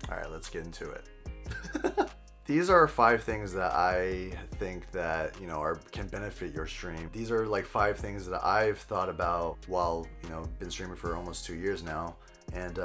All right, let's get into it. These are 5 things that I think that, you know, can benefit your stream. These are like 5 things that I've thought about while, you know, been streaming for almost 2 years now. And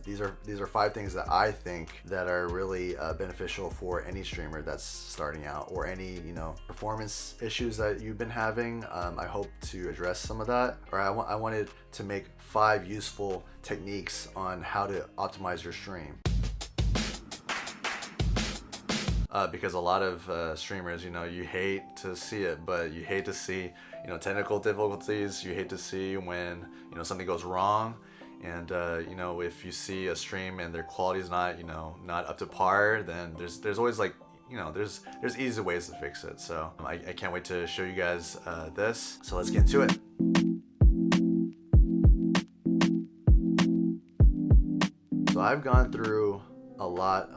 these are 5 things that I think that are really beneficial for any streamer that's starting out, or any, you know, performance issues that you've been having. I hope to address some of that, or I wanted to make 5 useful techniques on how to optimize your stream. Because a lot of streamers, you know, you hate to see it, but you hate to see, you know, technical difficulties. You hate to see when, you know, something goes wrong. And you know, if you see a stream and their quality is not, you know, not up to par, then there's always, like, you know, there's easy ways to fix it. So I can't wait to show you guys this. So let's get into it. So I've gone through a lot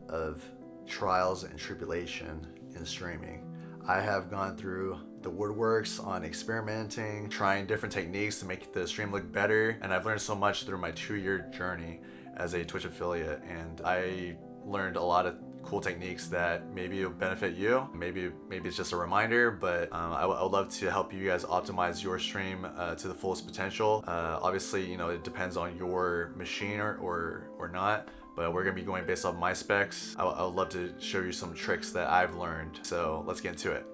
of trials and tribulation in streaming. I have gone through the woodworks on experimenting, trying different techniques to make the stream look better, and I've learned so much through my 2-year journey as a Twitch affiliate, and I learned a lot of cool techniques that maybe will benefit you. Maybe it's just a reminder, but I would love to help you guys optimize your stream to the fullest potential. Obviously, you know, it depends on your machine or not, but we're gonna be going based off my specs. I would love to show you some tricks that I've learned. So let's get into it.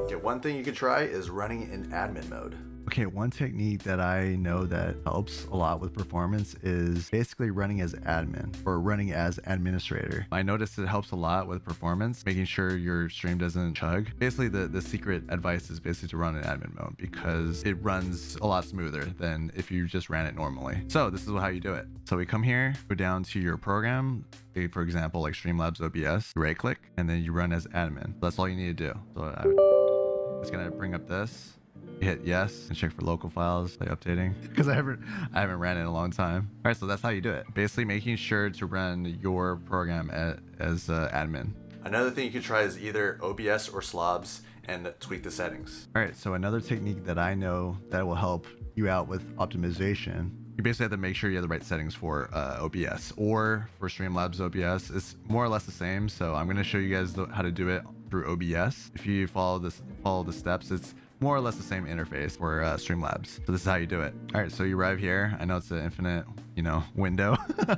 Okay, one thing you can try is running in admin mode. Okay, one technique that I know that helps a lot with performance is basically running as admin, or running as administrator. I noticed it helps a lot with performance, making sure your stream doesn't chug. Basically, the secret advice is basically to run in admin mode, because it runs a lot smoother than if you just ran it normally. So this is how you do it. So we come here, go down to your program, for example, like Streamlabs OBS, right click, and then you run as admin. That's all you need to do. So it's gonna bring up this. You hit yes and check for local files, like updating, because I haven't ran it in a long time. All right, so that's how you do it. Basically making sure to run your program as admin. Another thing you can try is either OBS or SLOBS and tweak the settings. All right, so another technique that I know that will help you out with optimization, you basically have to make sure you have the right settings for OBS, or for Streamlabs OBS. It's more or less the same, so I'm going to show you guys how to do it through OBS. If you follow the steps, it's more or less the same interface for Streamlabs. So this is how you do it. All right, so you arrive here. I know it's an infinite, you know, window. So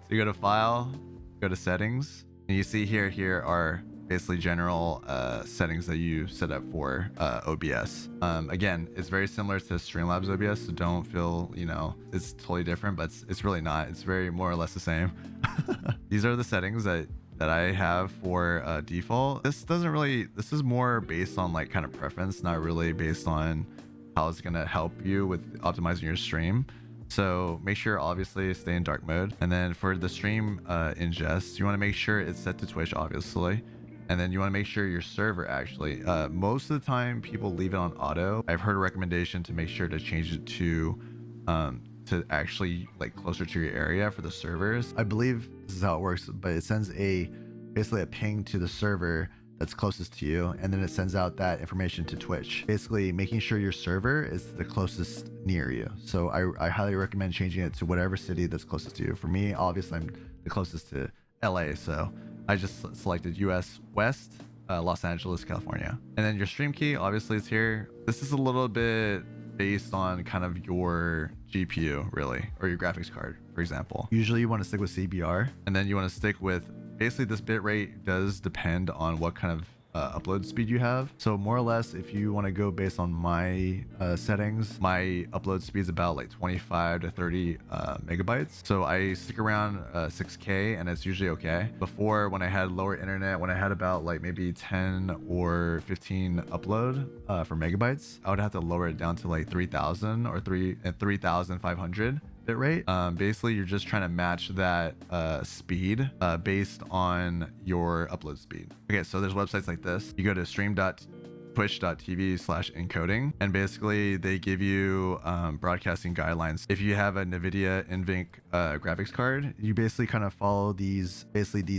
you go to File, go to Settings, and you see here are basically general settings that you set up for OBS. Again, it's very similar to Streamlabs OBS, so don't feel, you know, it's totally different, but it's really not. It's very more or less the same. These are the settings that I have for default. This is more based on like kind of preference, not really based on how it's gonna help you with optimizing your stream. So make sure obviously stay in dark mode. And then for the stream ingest, you wanna make sure it's set to Twitch, obviously. And then you wanna make sure your server actually, most of the time people leave it on auto. I've heard a recommendation to make sure to change it to actually like closer to your area for the servers. I believe this is how it works, but it sends basically a ping to the server that's closest to you, and then it sends out that information to Twitch, basically making sure your server is the closest near you. So I highly recommend changing it to whatever city that's closest to you. For me, obviously I'm the closest to LA, so I just selected US West, Los Angeles, California. And then your stream key obviously is here. This is a little bit based on kind of your GPU, really, or your graphics card, for example. Usually you want to stick with CBR, and then you want to stick with, basically this bitrate does depend on what kind of upload speed you have. So more or less, if you want to go based on my settings, my upload speed is about like 25 to 30 megabytes. So I stick around 6K, and it's usually okay. Before, when I had lower internet, when I had about like maybe 10 or 15 upload for megabytes, I would have to lower it down to like 3,000 or 3,500 rate. Basically, you're just trying to match that speed based on your upload speed. Okay, so there's websites like this. You go to twitch.tv/encoding, and basically they give you broadcasting guidelines. If you have a NVIDIA NVENC graphics card, you basically kind of follow these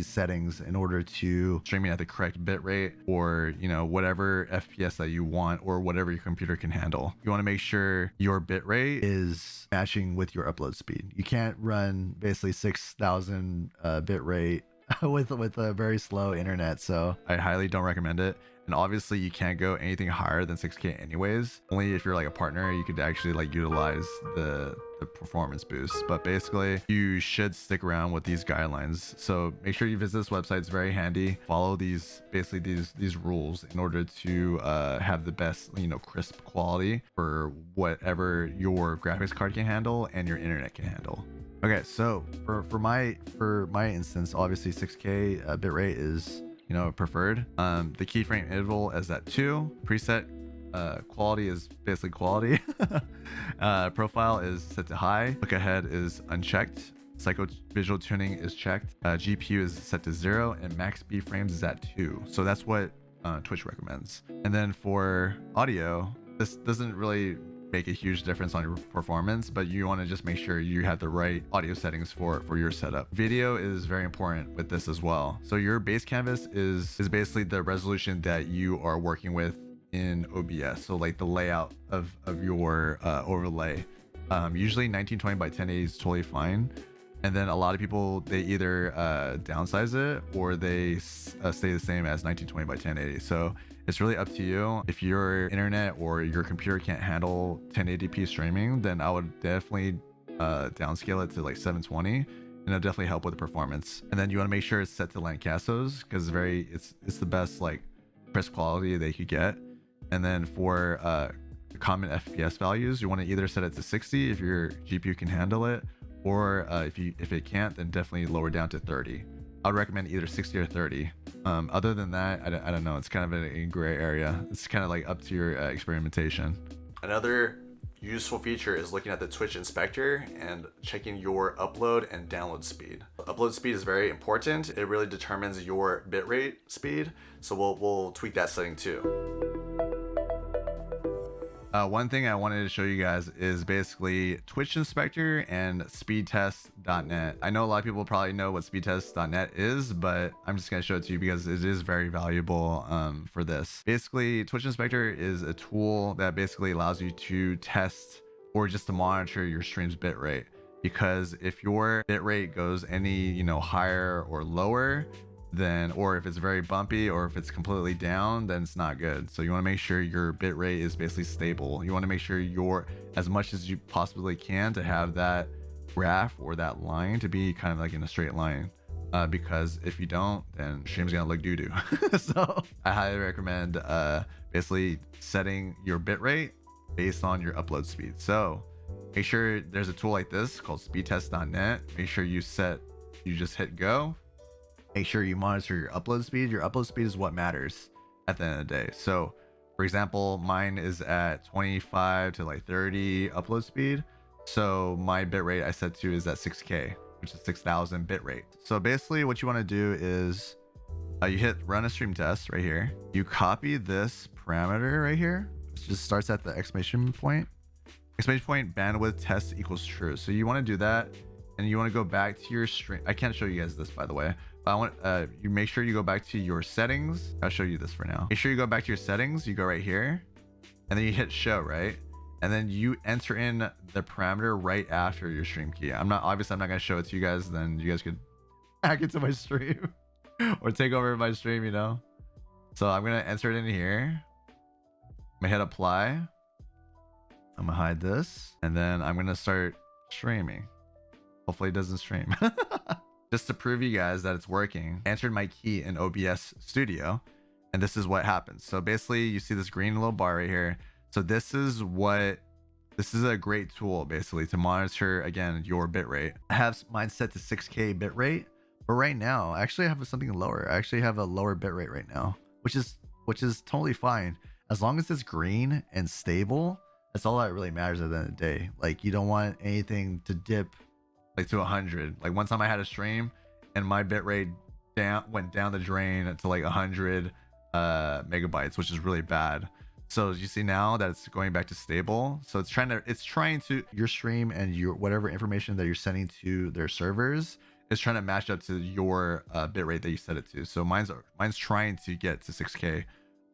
settings in order to streaming at the correct bit rate, or whatever FPS that you want, or whatever your computer can handle. You want to make sure your bit rate is matching with your upload speed. You can't run basically 6,000 bit rate with a very slow internet, so I highly don't recommend it. And obviously you can't go anything higher than 6K anyways. Only if you're like a partner, you could actually like utilize the performance boost. But basically you should stick around with these guidelines. So make sure you visit this website. It's very handy. Follow these rules in order to have the best crisp quality for whatever your graphics card can handle and your internet can handle. Okay, so for my instance, obviously 6K bitrate is preferred. The keyframe interval is at 2. Preset quality is basically quality. Profile is set to high. Look ahead is unchecked. Psycho visual tuning is checked. GPU is set to 0, and max B frames is at 2. So that's what Twitch recommends. And then for audio, this doesn't really make a huge difference on your performance, but you want to just make sure you have the right audio settings for your setup. Video is very important with this as well. So your base canvas is basically the resolution that you are working with in OBS. So like the layout of your overlay. Usually 1920 by 1080 is totally fine. And then a lot of people, they either downsize it or they stay the same as 1920 by 1080. So it's really up to you. If your internet or your computer can't handle 1080p streaming, then I would definitely downscale it to like 720, and it'll definitely help with the performance. And then you want to make sure it's set to Lancastos, because it's the best like crisp quality they could get. And then for common FPS values, you want to either set it to 60 if your GPU can handle it, or if it can't, then definitely lower down to 30. I'd recommend either 60 or 30. Other than that, I don't know. It's kind of a gray area. It's kind of like up to your experimentation. Another useful feature is looking at the Twitch inspector and checking your upload and download speed. Upload speed is very important. It really determines your bitrate speed. So we'll tweak that setting too. One thing I wanted to show you guys is basically Twitch Inspector and Speedtest.net. I know a lot of people probably know what Speedtest.net is, but I'm just going to show it to you because it is very valuable for this. Basically, Twitch Inspector is a tool that basically allows you to test or just to monitor your stream's bitrate. Because if your bitrate goes any higher or lower, then, or if it's very bumpy or if it's completely down, then it's not good. So you want to make sure your bit rate is basically stable. You want to make sure you're as much as you possibly can to have that graph or that line to be kind of like in a straight line, because if you don't, then stream's gonna look doo-doo. So I highly recommend basically setting your bit rate based on your upload speed. So make sure there's a tool like this called speedtest.net. Make sure you just hit go. Make sure you monitor your upload speed. Your upload speed is what matters at the end of the day. So for example, mine is at 25 to like 30 upload speed. So my bit rate I set to is at 6K, which is 6,000 bit rate. So basically what you want to do is you hit run a stream test right here. You copy this parameter right here. It just starts at the exclamation point. Exclamation point bandwidth test equals true. So you want to do that, and you want to go back to your stream. I can't show you guys this, by the way. But I want you make sure you go back to your settings. I'll show you this for now. Make sure you go back to your settings. You go right here, and then you hit show, right? And then you enter in the parameter right after your stream key. Obviously I'm not gonna show it to you guys. Then you guys could hack into my stream or take over my stream, So I'm gonna enter it in here. I'm gonna hit apply. I'm gonna hide this, and then I'm gonna start streaming. Hopefully it doesn't stream. Just to prove you guys that it's working, I entered my key in OBS Studio, and this is what happens. So basically you see this green little bar right here. So this is a great tool basically to monitor, again, your bitrate. I have mine set to 6K bitrate, but right now I actually have something lower. I actually have a lower bitrate right now, which is totally fine. As long as it's green and stable, that's all that really matters at the end of the day. Like, you don't want anything to dip like to 100. Like one time I had a stream and my bitrate went down the drain to like 100 megabytes, which is really bad. So you see now that it's going back to stable. So it's trying to your stream and your whatever information that you're sending to their servers is trying to match up to your bitrate that you set it to. So mine's trying to get to 6K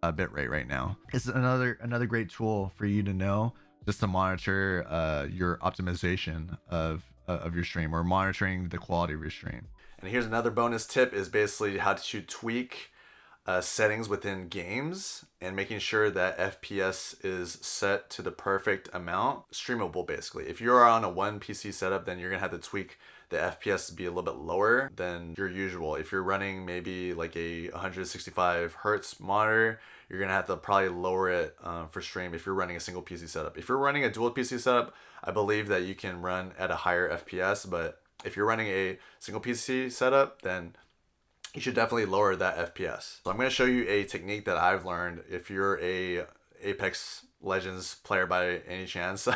bitrate right now. It's another great tool for you to know, just to monitor your optimization of your stream, or monitoring the quality of your stream. And here's another bonus tip, is basically how to tweak settings within games and making sure that FPS is set to the perfect amount, streamable basically. If you're on a one PC setup, then you're gonna have to tweak the FPS to be a little bit lower than your usual. If you're running maybe like a 165 hertz monitor, you're gonna have to probably lower it for stream if you're running a single PC setup. If you're running a dual PC setup, I believe that you can run at a higher FPS, but if you're running a single PC setup, then you should definitely lower that FPS. So I'm going to show you a technique that I've learned. If you're a Apex Legends player by any chance,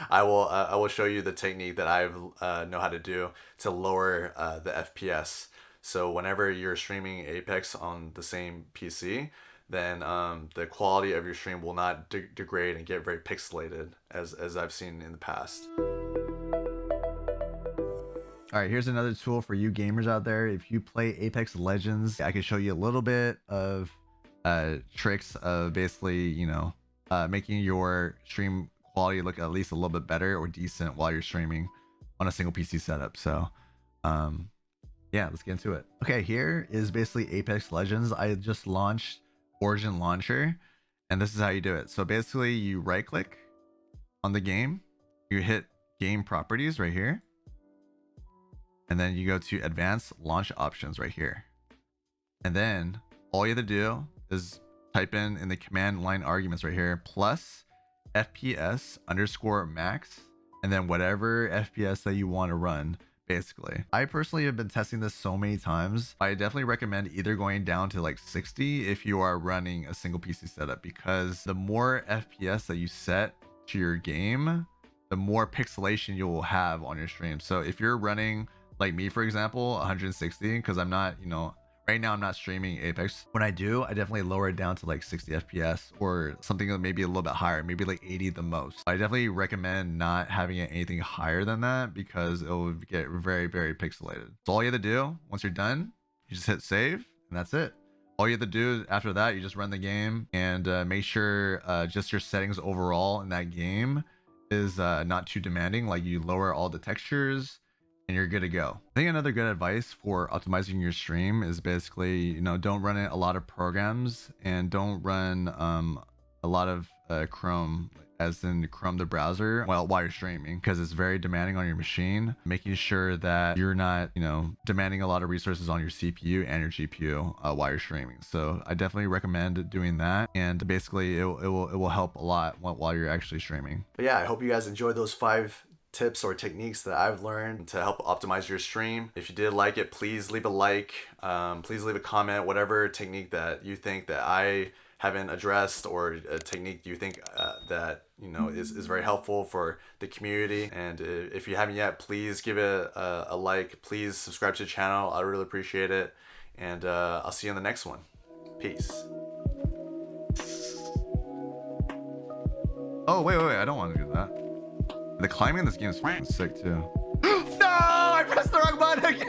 I will show you the technique that I know how to do to lower the FPS. So whenever you're streaming Apex on the same PC, then the quality of your stream will not degrade and get very pixelated, as I've seen in the past. All right, here's another tool for you gamers out there. If you play Apex Legends, I can show you a little bit of tricks of basically, you know, making your stream quality look at least a little bit better or decent while you're streaming on a single PC setup. So yeah, let's get into it. Okay, here is basically Apex Legends. I just launched Origin Launcher, and this is how you do it. So basically you right click on the game, you hit game properties right here, and then you go to advanced launch options right here. And then all you have to do is type in the command line arguments right here, plus FPS underscore max, and then whatever FPS that you want to run, basically. I personally have been testing this so many times. I definitely recommend either going down to like 60 if you are running a single PC setup, because the more FPS that you set to your game, the more pixelation you will have on your stream. So if you're running, like me, for example, 160, because I'm not, you know, right now I'm not streaming Apex. When I do, I definitely lower it down to like 60 FPS or something that maybe a little bit higher, maybe like 80 the most. I definitely recommend not having it anything higher than that, because it will get very, very pixelated. So all you have to do, once you're done, you just hit save, and that's it. All you have to do after that, you just run the game and make sure just your settings overall in that game is not too demanding. Like you lower all the textures, and you're good to go. I think another good advice for optimizing your stream is basically, you know, don't run a lot of programs, and don't run a lot of Chrome, as in Chrome the browser, while you're streaming, because it's very demanding on your machine. Making sure that you're not, you know, demanding a lot of resources on your CPU and your GPU while you're streaming. So I definitely recommend doing that, and basically it will help a lot while you're actually streaming. But yeah, I hope you guys enjoyed those 5 tips or techniques that I've learned to help optimize your stream. If you did like it, please leave a like, please leave a comment, whatever technique that you think that I haven't addressed, or a technique you think that, you know, is very helpful for the community. And if you haven't yet, please give it a like, please subscribe to the channel. I really appreciate it, and I'll see you in the next one. Peace. Oh wait, I don't want to do that. The climbing in this game is fucking sick too. No, I pressed the wrong button again.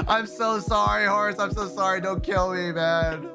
I'm so sorry, Horse. I'm so sorry. Don't kill me, man.